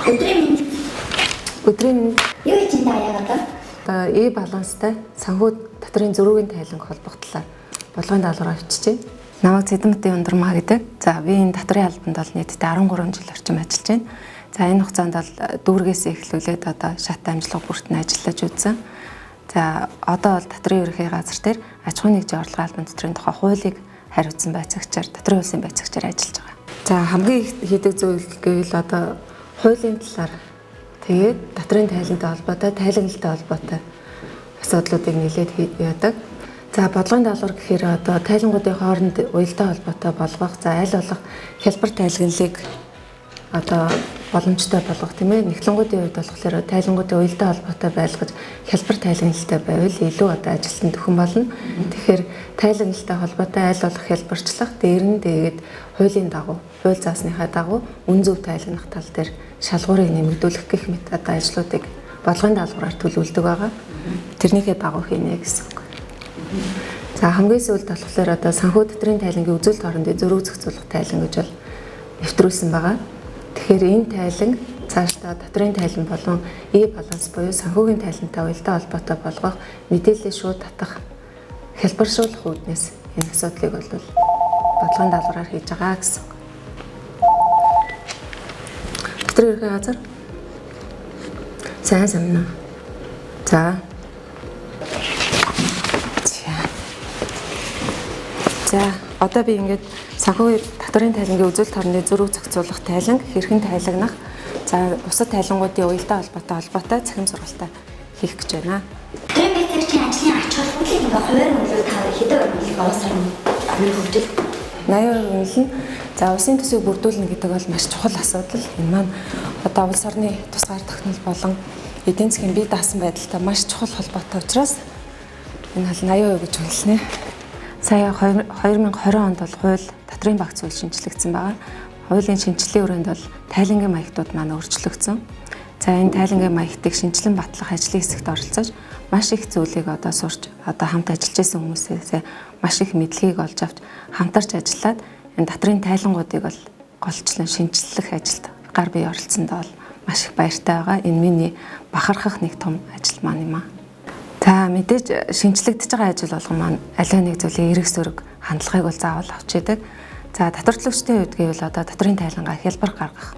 Өдрийн юу хийж энэ яагаад вэ? И баланстай санхүү дотрын зөрүүгийн тайланг холбогдлоо болгоны даалгавар авчижээ. Намайг Цэдмэтийн Ундрмаа гэдэг. За би энэ дотрын албанд бол нийтдээ 13 жил орчим ажиллаж байна. За энэ хугацаанд бол дүүргээс эхлүүлээд одоо шат амжилга бүртэн ажиллаж үзсэн. За одоо бол дотрын ерөнхий газар дээр аж ахуйн нэгжийн орлогын албан дотрын тухай хуулийг хариуцсан байцаагчаар дотрын улсын байцаагчаар ажиллаж байгаа. За хамгийн их хийдэг зүйл гэвэл одоо хуулийн талаар тэгээд дотрын тайлантай холбоотой, тайлагналтай холбоотой асуудлуудыг нэлээд яадаг. За бодлогын даалгавар гэхээр одоо тайлангуудын хооронд уялдаа холбоотой болгох, за аль болох хялбар тайлагналыг одоо боломжтой болгох тийм ээ. Нэгтлэнгуудын үед болохоор тайлангуудын уялдаа холбоотой байлгаж хялбар тайлагналтай байвал илүү одоо ажилтнанд төхөн болно. Тэгэхээр тайлагналтай холбоотой аль болох хялбарчлах, дээр нь тэгээд хуулийн дагуу, хууль заасныхаа дагуу үн зөв тайлагнах тал дээр шалгуурыг нэмэгдүүлэх гэх мэт одоо ажлуудыг бодлогын даалгавраар төлөвлөдөг байгаа. Тэрнийхээ дагуу хийнэ гэсэн үг. За хамгийн сүүлд болохоор одоо санхүү дотрын тайлангийн үзүүлэлт хоорондын зөрүүг зохицуулах тайлан гэж бол нэвтрүүлсэн байгаа. Тэгэхээр энэ тайлан цаашдаа дотрын тайлан болон и баланс буюу санхүүгийн тайлантай уялдаа холбоотой болгох, мэдээлэл шууд татах, хялбаршуулах үүднээс энэ асуудлыг бол бодлогын даалгавраар хийж байгаа гэсэн. Дотрын ерхий газар сайн санана. За одоо би ингээд санхүү дотрын тайлангийн үзүүлэлт хоорондын зөрүүг зохицуулах тайланг, хэрхэн тайлагнах, за бусад тайлангуудын уялдаа холбоотой цахим сургалтаа хийх гэж байна. Дотрын байцаагчийн ажлын ач холбогдлыг ингээ хуваар нөлөө тав хэдэн өрнөлийг олсон амын хөгжил 80% үнэлнэ. За улсын төсвийг бүрдүүлнэ гэдэг бол маш чухал асуудал. Энэ маань одоо улс орны тусгаар тогтнол болон эдийн засгийн бие даасан байдалтай маш чухал холбоотой учраас энэ бол 80% гэж үнэлнэ. Сая 2020 онд бол хууль дотрын багц хууль шинжлэгдсэн байгаа. Хуулийн шинжилгээний өрөөнд бол тайлангийн маягтууд маань өөрчлөгдсөн. За энэ тайлангийн маягтыг шинжилэн батлах ажлын хэсэгт оролцож маш их зүйлийг одоо сурч одоо хамт ажиллаж байсан хүмүүсээс маш их мэдлэгийг олж авч хамтарч ажиллаад энэ дотрын тайлангуудыг бол голчлон шинжлэх ажилд гар бие оролцсондоо бол маш их баяртай байгаа. Энэ миний бахархах нэг том ажил маань юм аа. За мэдээж шинжлэгдэж байгаа ажил болгон маань аливаа нэг зүйлийн эрэг сөрөг хандлагыг бол заавал авч идэг. За татварлагчдын үед гэвэл одоо дотрын тайлангаа хялбар гаргах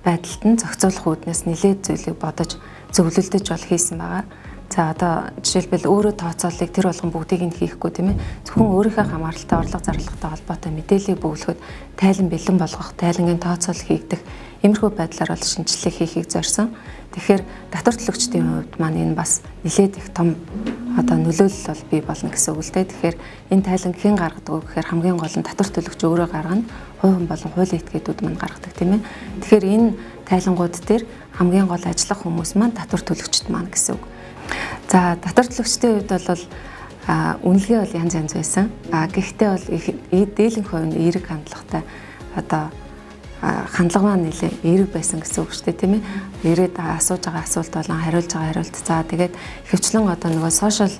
байдалд нь зохицуулах үүднээс нэлээд зүйлийг бодож зөвлөлдөж бол хийсэн байгаа. За одоо жишээлбэл өөрөө тооцооллыг тэр болгон бүгдийг нь хийхгүй тийм ээ. Зөвхөн өөрийнхөө хамааралтай орлого зарлагтай холбоотой мэдээллийг бөглөхөд тайлан бэлэн болгох, тайлангийн тооцоол хийгдэх иймэрхүү байдлаар бол шинжилгээ хийхийг зорьсон. Тэгэхээр татварлагчдын хувьд маань энэ бас нэлээд их том одоо нөлөөлөл бол бий болно гэсэн үг л дээ. Тэгэхээр энэ тайлан хэн гаргадаг вэ гэхээр хамгийн гол нь татвар төлөгч өөрөө гаргана, хувь хүн болон хуулийн этгээдүүд маань гаргадаг тийм ээ. Тэгэхээр энэ тайлангууд дээр хамгийн гол ажиллах хүмүүс маань татвар төлөгчд маань гэсэн үг. За татвар төлөгчдийн хувьд бол үнэлгээ бол янз янз байсан. Гэхдээ бол дээлэнх хувь нь эерэг хандлагатай одоо хандлага маань нэлээ эерэг байсан гэсэн үг шүү дээ тийм ээ. Ирээд асууж байгаа асуулт болон хариулж байгаа хариулт. За тэгээд хөвчлэн одоо нөгөө сошиал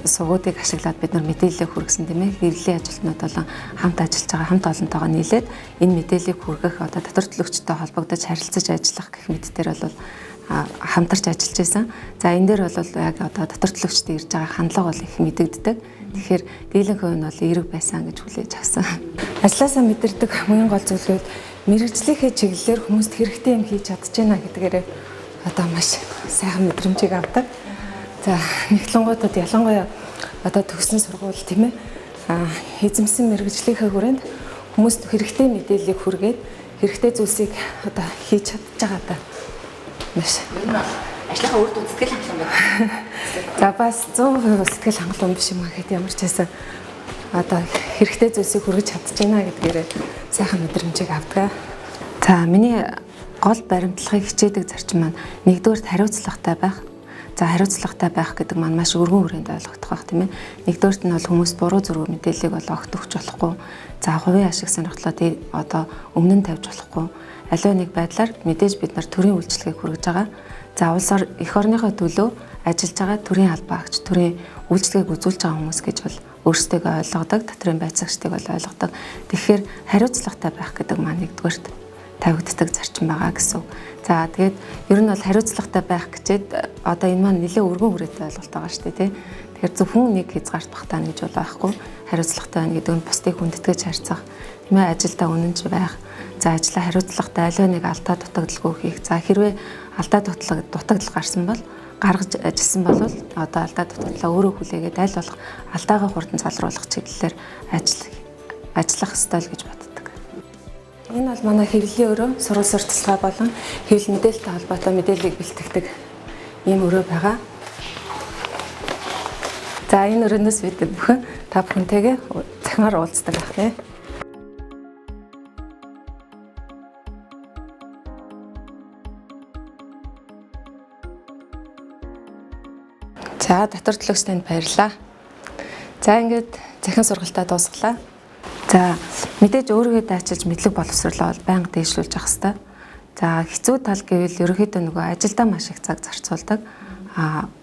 сувгуудыг ашиглаад бид нар мэдээлэл хүргэсэн тийм ээ. Хэрэглээ ажилтнууд болон хамт ажиллаж байгаа хамт олонтойгоо нийлээд энэ мэдээллийг хүргэх одоо татвар төлөгчтэй холбогдож харилцаж ажиллах гэх мэт дээр бол хамтарч ажиллаж байсан. За энэ дээр бол яг одоо татвар төлөгчтэй ирж байгаа хандлага бол их мэдэгддэг. Тэгэхээр дийлэнх хувь нь бол эерэг байсан гэж хүлээж авсан. Ажлаасаа мэдэрдэг хамгийн гол зүйл нь мэрэгжлийнхээ чиглэлээр хүмүүст хэрэгтэй юм хийж чадчихна гэдгээрээ одоо маш сайхан мэдрэмжийг авдаг. За нэгтлэнгуудад ялангуяа одоо төгссөн сургууль тийм ээ эзэмсэн мэрэгжлийнхээ хүрээнд хүмүүст хэрэгтэй мэдээллийг хүргээд хэрэгтэй зүйлсийг одоо хийж чадж байгаа даа. Маш ажлынхаа үр дүнд сэтгэл хангалуун байна. За бас 100% сэтгэл хангалуун биш юм аа гэхэд ямар ч байсан одоо хэрэгтэй зүйлсийг хүргэж чадчихна гэдгээрээ сайхан мэдрэмжийг авдаг. За миний гол баримтлагыг хичээдэг зарчим маань нэгдүгээр хариуцлагатай байх. За хариуцлагатай байх гэдэг маань маш өргөн хүрээнд ойлгогдох байх тийм ээ. Нэгдүгээрт нь бол хүмүүс буруу зүрх мэдээллийг бол огт өгч болохгүй. За хувийн ашиг сонирхлоо одоо өмнө нь тавьж болохгүй. Аливаа нэг байдлаар мэдээж бид нар төрийн үйлчлэгийг хүргэж байгаа. За улс эх орныхоо төлөө ажиллаж байгаа төрийн албаагч, төрийн үйлчлэгийг үзүүлж байгаа хүмүүс гэж бол өөрсдөө ойлгодог, дотрын байцаагчдыг бол ойлгодог. Тэгэхээр хариуцлагатай байх гэдэг маань нэгдүгээрт тавигддаг зарчим байгаа гэсэн үг. За тэгээд ер нь бол хариуцлагатай байх гэчээд одоо энэ маань нэлээд өргөн хүрээтэй ойлголт байгаа шүү дээ, тий. Тэгэхээр зөвхөн нэг хязгаартах таа гэж бол байхгүй. Хариуцлагатай байна гэдэг нь бусдыг хүндэтгэж харьцах, тийм ээ, ажилдаа үнэнч байх. За ажлаа хариуцлагатай аливаа нэг алдаа дутагдaltaгүй хийх. За хэрвээ алдаа дутагдал гарсан бол гаргаж ажилласан бол одоо алдаа дутагдлаа өөрөө хүлээгээд аль болох алдаагаа хурдан залруулах чиглэлээр ажиллах ёстой л гэж боддог. Энэ бол манай хэвлэлийн өрөө сургууль сурталчилгаа болон хэвлэл мэдээлэлтэй холбоотой мэдээллийг бэлтгэдэг ийм өрөө байгаа. За энэ өрөөнөөс бид бүхэн та бүхэнтэйгээ захимаар уулздаг байх нэ. За дотор төлөвч танд баярлалаа. За ингээд захин сургалтаа дуусглаа. За мэдээж өөрийгөө даачилж мэдлэг боловсруулаа бол байнга дээшлүүлж явах хэрэгтэй. За хэцүү тал гэвэл ерөнхийдөө нөгөө ажилдаа маш их цаг зарцуулдаг.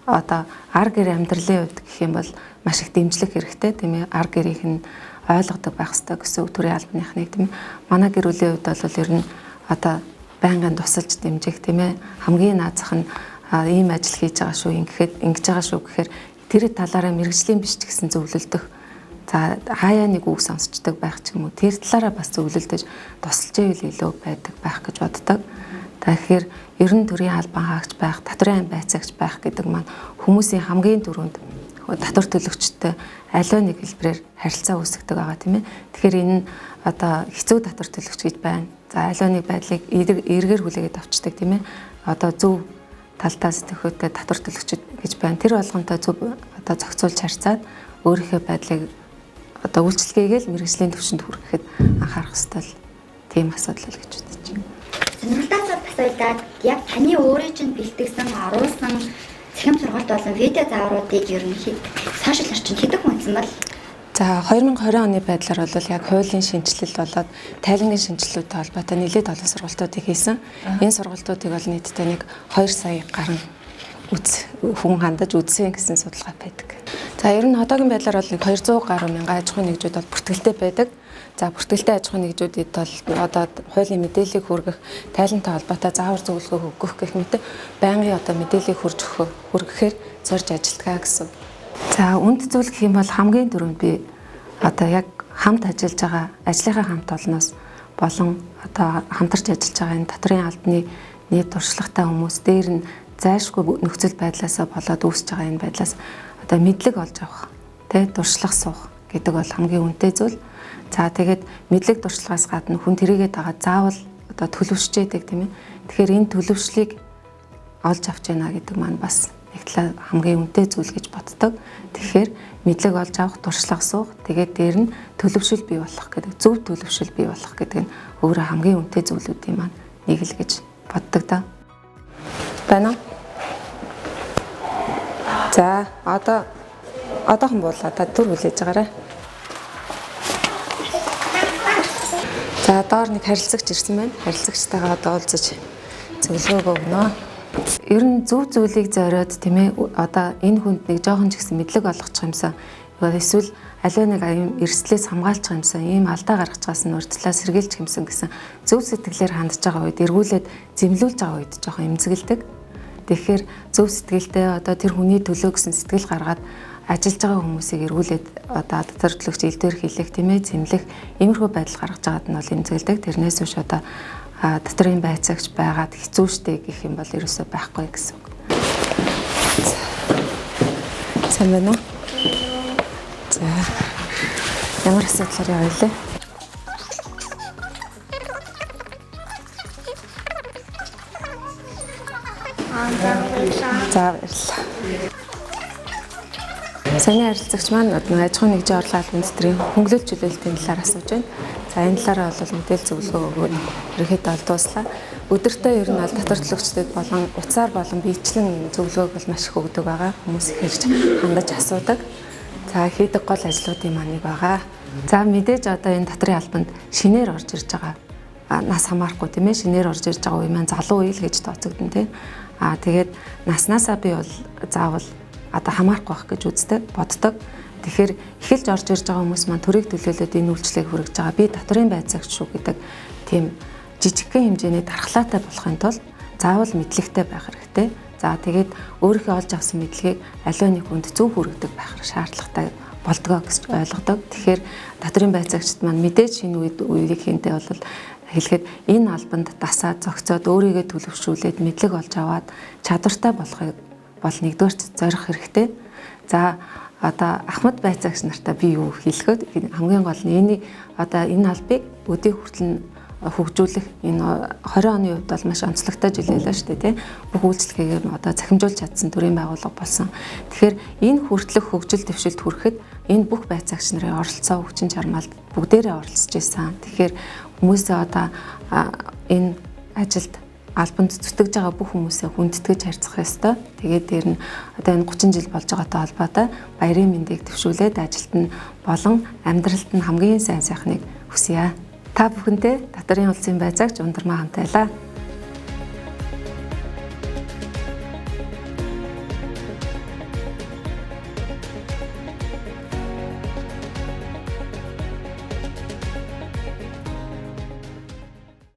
Одоо ар гэр амьдралын хувьд гэх юм бол маш их дэмжлэг хэрэгтэй, тийм ээ. Ар гэрийнх нь ойлгодог байх хэрэгтэй гэсэн үг төрийн албаныхныг, тийм ээ. Манай гэр бүлийн хувьд бол ер нь одоо байнгын тусалж дэмжих, тийм ээ. Хамгийн наад зах нь ийм ажил хийж байгаа шүү, ингэж байгаа шүү гэхээр тэр талаараа мэрэгжлийн биш ч гэсэн зөвлөлдөх. За хаяа нэг үг сонсчдаг байх ч юм уу. Тэр талаараа бас зөвлөлдөж тусалж ивэл илүү байдаг байх гэж боддог. Тэгэхээр ер нь төрийн албан хаагч байх, татварын айн байцаагч байх гэдэг маань хүмүүсийн хамгийн түрүүнд татвар төлөгчтэй аливаа нэг хэлбэрээр харилцаа үүсгдэг байгаа, тийм ээ. Тэгэхээр энэ нь одоо хэцүү татвар төлөгч гэж байна. За аливаа нэг байдлыг эргээр хүлээгээд авчдаг, тийм ээ. Одоо зөв талтаас төхөөтэй татвар төлөгчд гэж байна. Тэр болгонтой зөв одоо зохицуулж харьцаад өөрийнхөө байдлыг одоо үйлчлэгээгээл мэрэгжлийн төвшөнд хүрэхэд анхаарах ёстой л тийм асуудал л гэж бодож байна. Сонирхолтой асуултад яг таны өөрөө чинь бэлтгэсэн, оруулсан цахим сургалт болон видео заавруудыг ер нь сошиал орчинд хэдэг хүндсэн бол? За 2020 оны байдлаар бол яг хуулийн шинжилэл болоод тайлангийн шинжилэлүүдтэй холбоотой нэлээд олон сургалтуудыг хийсэн. Энэ сургалтуудыг бол нийтдээ нэг 2 сая гаруй хүн хандаж үзсэн гэсэн судалгаа байдаг. За ер нь одоогийн байдлаар бол 200 гаруй мянган аж ахуйн нэгжүүд бол бүртгэлтэй байдаг. За бүртгэлтэй аж ахуйн нэгжүүдэд бол одоо хуулийн мэдээллийг хүргэх, тайлантай холбоотой заавар зөвлөгөө өгөх гэх мэт байнгын одоо мэдээллийг хүргэхээр зорж ажилладаг гэсэн. За үнд зүйл гэх юм бол хамгийн түрүүнд би одоо яг хамт ажиллаж байгаа ажлынхаа хамт олноос болон одоо хамтарч ажиллаж байгаа энэ татварын албаны нийт туршлагатай хүмүүс дээр нь зайлшгүй нөхцөл байдлаасаа болоод үүсэж байгаа энэ байдлаас одоо мэдлэг олж авах, тэ туршлага суух гэдэг бол хамгийн үнэтэй зүйл. За тэгээд мэдлэг туршлагаас гадна хүн тэрийгээ дагаад заавал одоо төлөвшчээдэг, тийм ээ. Тэгэхээр энэ төлөвшлийг олж авч яана гэдэг маань бас нэг талаа хамгийн үнэтэй зүйл гэж боддог. Тэгэхээр мэдлэг олж авах, туршлага суух, тэгээд дээр нь төлөвшил бий болох гэдэг, зөв төлөвшил бий болох гэдэг нь өөрөө хамгийн үнэтэй зүйлүүдийн маань нэг л гэж боддог да. Байна. За одоохон буулаа та төр хүлээж байгаарай. За доор нэг харилцагч ирсэн байна. Харилцагчтайгаа одоо уулзаж зөвлөгөө өгнө. Ер нь зөв зүйлийг зориод, тийм ээ, одоо энэ хүнд нэг жоохон ч гэсэн мэдлэг олгочих юмсан. Эсвэл аливаа нэг эрсдлээс хамгаалчих юмсан, ийм алдаа гаргаж байгаас нь урьдлаа сэргийлчих юмсан гэсэн зөв сэтгэлээр хандж байгаа үед эргүүлээд зэмлүүлж байгаа үед жоохон эмзэгэлдэг. Тэгэхээр зөв сэтгэлтэй одоо тэр хүний төлөө гэсэн сэтгэл гаргаад ажиллаж байгаа хүмүүсийг эргүүлээд одоо татвар төлөгч элдвэр хийлэх, тийм ээ, зэмлэх иймэрхүү байдал гаргаж байгаад нь бол эмзэгэлдэг. Тэрнээс биш одоо татварын байцаагч байгаад хэцүү штэй гэх юм бол ерөөсөө байхгүй гэсэн үг. Сайн байна уу? За. Ямар асуудлаар явъя? За баярлалаа. Саяны харилцагч маань аж ахуйн нэгжийн орлогын албан эздрийн хөнгөлөлт чөлөөлтийн талаар асууж байна. За энэ талаараа бол мэдээлэл зөвлөгөө өгөөд ерөнхийдөө дуслаа. Өдөртөө ер нь бол татвар төлөгчдөд болон утсаар болон биечлэн зөвлөгөөг бол маш их өгдөг байгаа. Хүмүүс их ирж хандаж асуудаг. За хийдэг гол ажлуудын маань нэг байгаа. За мэдээж одоо энэ татварын албанд шинээр орж ирж байгаа. Нас хамаарахгүй, тийм ээ, шинээр орж ирж байгаа үе маань залуу үе л гэж тооцогдсон, тийм. Тэгээд наснаасаа би бол заавал одоо хамаарахгүй байх гэж боддог. Тэгэхээр эхэлж орж ирж байгаа хүмүүс маань төрийг төлөөлөд энэ үйлчлэгийг хүргэж байгаа. Би татварын байцаагч шүү гэдэг тийм жижигхэн хэмжээний дархлаатай болохын тулд заавал мэдлэгтэй байх хэрэгтэй. За тэгээд өөрийнхөө олж авсан мэдлэгийг аливаа нэг хүнд зөв хүргэдэг байх шаардлагатай болдгоо гэж ойлгодог. Тэгэхээр дотрийн байцаагчид маань мэдээж энэ үеийнхэнтэй бол хэлэхэд энэ албанд дасаад зохицоод өөрийгөө төлөвшүүлээд мэдлэг олж аваад чадвартай болохыг бол нэгдүгээр зорих хэрэгтэй. За одоо Ахмад байцаагч нартай би юу хэлэхэд хамгийн гол нь энэ албыг өдөө хүртэл хөгжүүлэх энэ 20 оны хувьд бол маш онцлогтой жил байлаа шүү дээ тийм. Бүх үйлчлэгийг захимжуулж чадсан төрийн байгууллага болсон. Тэгэхээр энэ хүртэлх хөгжил дэвшилд хүрэхэд энэ бүх байцаагч нарын оролцоо хүчин чармаалд бүгдээрээ оролцож байсан. Тэгэхээр хүмүүсээ энэ ажилд албанд зүтгэж байгаа бүх хүмүүсээ хүндэтгэж харьцах ёстой. Тэгээд дээр нь энэ 30 жил болж байгаатай холбоотой баярын мэндийг төвшүүлээд ажилд нь болон амьдралд нь хамгийн сайн сайхныг хүсье. Та бүхэндээ Татварын улсын байцаагч Ундрмаа хамтайлаа.